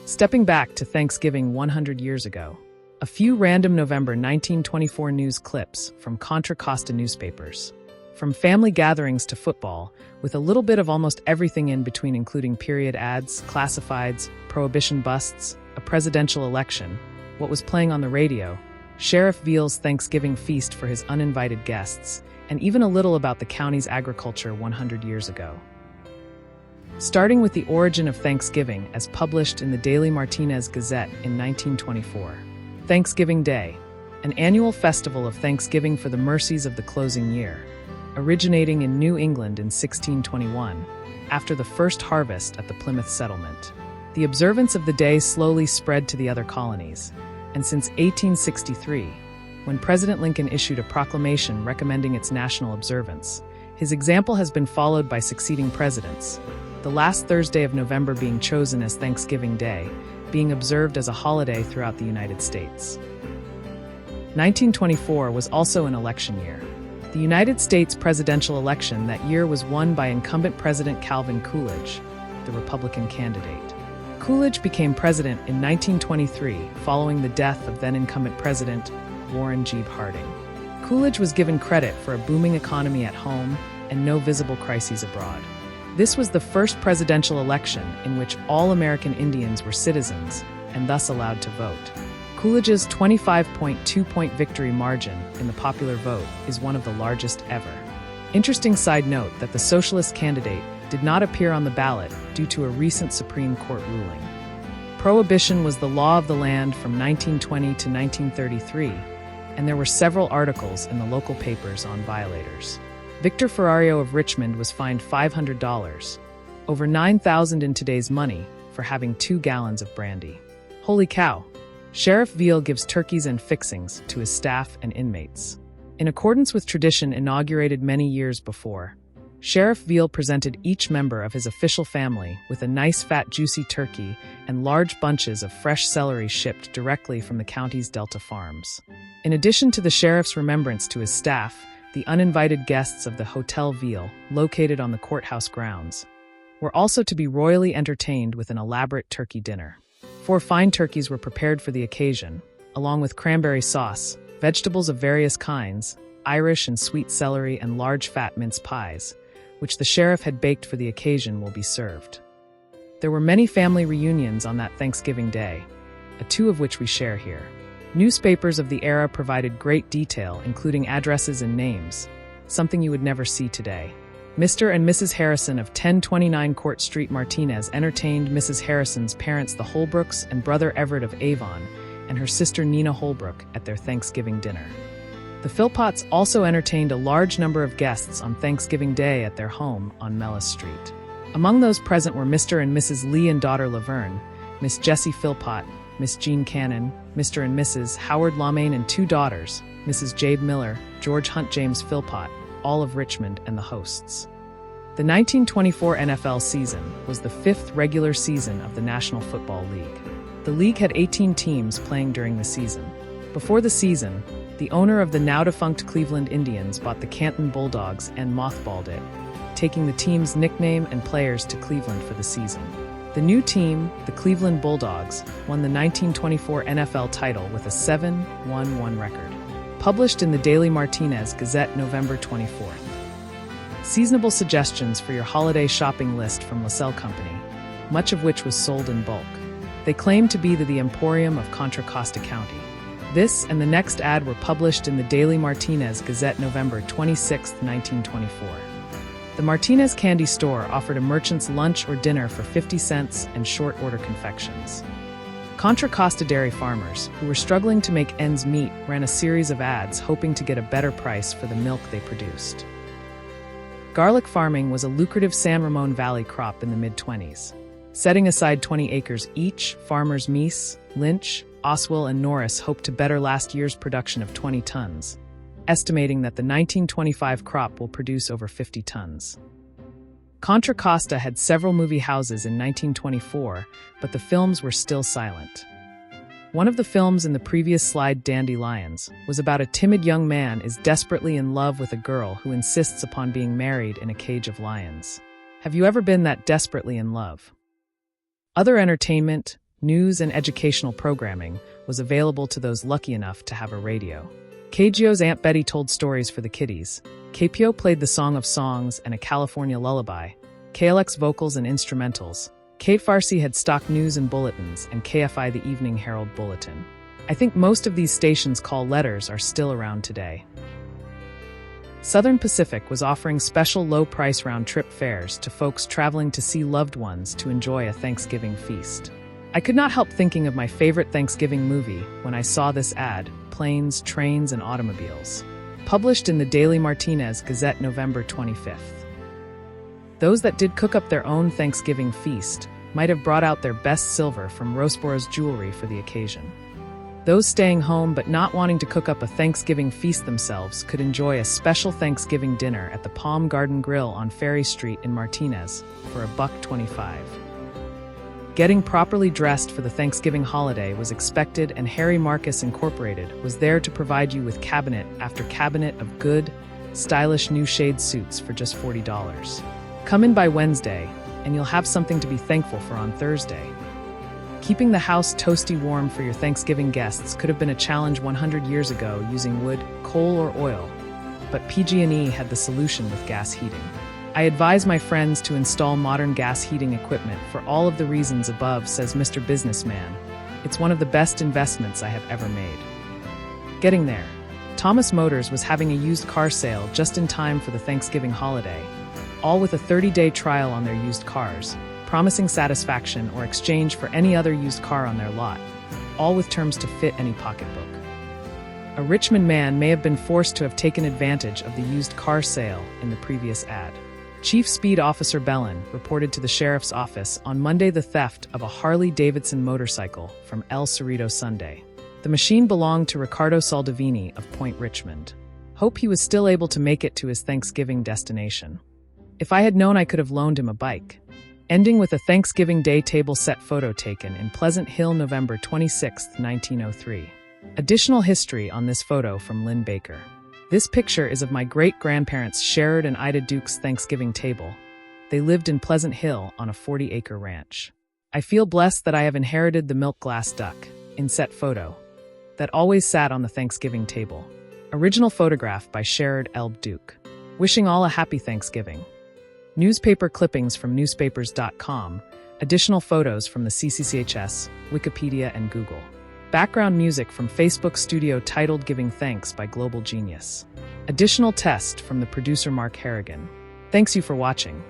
Stepping back to Thanksgiving 100 years ago, a few random November 1924 news clips from Contra Costa newspapers. From family gatherings to football, with a little bit of almost everything in between, including period ads, classifieds, prohibition busts, a presidential election, what was playing on the radio, Sheriff Veale's Thanksgiving feast for his uninvited guests, and even a little about the county's agriculture 100 years ago. Starting with the origin of Thanksgiving as published in the Daily Martinez Gazette in 1924. Thanksgiving Day, an annual festival of thanksgiving for the mercies of the closing year, originating in New England in 1621, after the first harvest at the Plymouth settlement. The observance of the day slowly spread to the other colonies, and since 1863, when President Lincoln issued a proclamation recommending its national observance, his example has been followed by succeeding presidents, the last Thursday of November being chosen as Thanksgiving Day, being observed as a holiday throughout the United States. 1924 was also an election year. The United States presidential election that year was won by incumbent President Calvin Coolidge, the Republican candidate. Coolidge became president in 1923 following the death of then-incumbent President Warren G. Harding. Coolidge was given credit for a booming economy at home and no visible crises abroad. This was the first presidential election in which all American Indians were citizens and thus allowed to vote. Coolidge's 25.2-point victory margin in the popular vote is one of the largest ever. Interesting side note that the socialist candidate did not appear on the ballot due to a recent Supreme Court ruling. Prohibition was the law of the land from 1920 to 1933, and there were several articles in the local papers on violators. Victor Ferrario of Richmond was fined $500, over $9,000 in today's money, for having 2 gallons of brandy. Holy cow! Sheriff Veale gives turkeys and fixings to his staff and inmates. In accordance with tradition inaugurated many years before, Sheriff Veale presented each member of his official family with a nice fat juicy turkey and large bunches of fresh celery shipped directly from the county's Delta farms. In addition to the sheriff's remembrance to his staff, the uninvited guests of the Hotel Veale, located on the courthouse grounds, were also to be royally entertained with an elaborate turkey dinner. 4 fine turkeys were prepared for the occasion, along with cranberry sauce, vegetables of various kinds, Irish and sweet celery, and large fat mince pies, which the sheriff had baked for the occasion, will be served. There were many family reunions on that Thanksgiving Day, 2 of which we share here. Newspapers of the era provided great detail, including addresses and names, something you would never see today. Mr. and Mrs. Harrison of 1029 Court Street, Martinez, entertained Mrs. Harrison's parents, the Holbrooks, and brother Everett of Avon, and her sister Nina Holbrook at their Thanksgiving dinner. The Philpotts also entertained a large number of guests on Thanksgiving Day at their home on Mellis Street. Among those present were Mr. and Mrs. Lee and daughter Laverne, Miss Jessie Philpott, Miss Jean Cannon, Mr. and Mrs. Howard Lawmain, and 2 daughters, Mrs. Jabe Miller, George Hunt James Philpott, all of Richmond, and the hosts. The 1924 NFL season was the 5th regular season of the National Football League. The league had 18 teams playing during the season. Before the season, the owner of the now-defunct Cleveland Indians bought the Canton Bulldogs and mothballed it, taking the team's nickname and players to Cleveland for the season. The new team, the Cleveland Bulldogs, won the 1924 NFL title with a 7-1-1 record. Published in the Daily Martinez Gazette November 24th. Seasonable suggestions for your holiday shopping list from LaSalle Company, much of which was sold in bulk. They claim to be the Emporium of Contra Costa County. This and the next ad were published in the Daily Martinez Gazette November 26, 1924. The Martinez Candy Store offered a merchant's lunch or dinner for 50 cents and short-order confections. Contra Costa dairy farmers, who were struggling to make ends meet, ran a series of ads hoping to get a better price for the milk they produced. Garlic farming was a lucrative San Ramon Valley crop in the mid-20s. Setting aside 20 acres each, farmers Meese, Lynch, Oswell, and Norris hoped to better last year's production of 20 tons, estimating that the 1925 crop will produce over 50 tons. Contra Costa had several movie houses in 1924, but the films were still silent. One of the films in the previous slide, Dandelions, was about a timid young man is desperately in love with a girl who insists upon being married in a cage of lions. Have you ever been that desperately in love? Other entertainment, news and educational programming was available to those lucky enough to have a radio. KGO's Aunt Betty told stories for the kiddies. KPO played the Song of Songs and a California lullaby. KLX vocals and instrumentals. KFarsi had stock news and bulletins, and KFI the Evening Herald Bulletin. I think most of these stations' call letters are still around today. Southern Pacific was offering special low-price round-trip fares to folks traveling to see loved ones to enjoy a Thanksgiving feast. I could not help thinking of my favorite Thanksgiving movie when I saw this ad, Planes, Trains, and Automobiles. Published in the Daily Martinez Gazette November 25th. Those that did cook up their own Thanksgiving feast might have brought out their best silver from Roseborough's jewelry for the occasion. Those staying home but not wanting to cook up a Thanksgiving feast themselves could enjoy a special Thanksgiving dinner at the Palm Garden Grill on Ferry Street in Martinez for $1.25. Getting properly dressed for the Thanksgiving holiday was expected, and Harry Marcus Incorporated was there to provide you with cabinet after cabinet of good, stylish new shade suits for just $40. Come in by Wednesday, and you'll have something to be thankful for on Thursday. Keeping the house toasty warm for your Thanksgiving guests could have been a challenge 100 years ago using wood, coal, or oil, but PG&E had the solution with gas heating. I advise my friends to install modern gas heating equipment for all of the reasons above, says Mr. Businessman. It's one of the best investments I have ever made. Getting there. Thomas Motors was having a used car sale just in time for the Thanksgiving holiday, all with a 30-day trial on their used cars, promising satisfaction or exchange for any other used car on their lot, all with terms to fit any pocketbook. A Richmond man may have been forced to have taken advantage of the used car sale in the previous ad. Chief Speed Officer Bellin reported to the sheriff's office on Monday the theft of a Harley-Davidson motorcycle from El Cerrito Sunday. The machine belonged to Ricardo Saldivini of Point Richmond. Hope he was still able to make it to his Thanksgiving destination. If I had known, I could have loaned him a bike. Ending with a Thanksgiving Day table set photo taken in Pleasant Hill, November 26, 1903. Additional history on this photo from Lynn Baker. This picture is of my great-grandparents Sherrod and Ida Duke's Thanksgiving table. They lived in Pleasant Hill on a 40-acre ranch. I feel blessed that I have inherited the milk glass duck, inset photo, that always sat on the Thanksgiving table. Original photograph by Sherrod L. Duke. Wishing all a happy Thanksgiving. Newspaper clippings from newspapers.com. Additional photos from the CCCHS, Wikipedia, and Google. Background music from Facebook Studio titled Giving Thanks by Global Genius. Additional text from the producer Mark Harrigan. Thanks you for watching.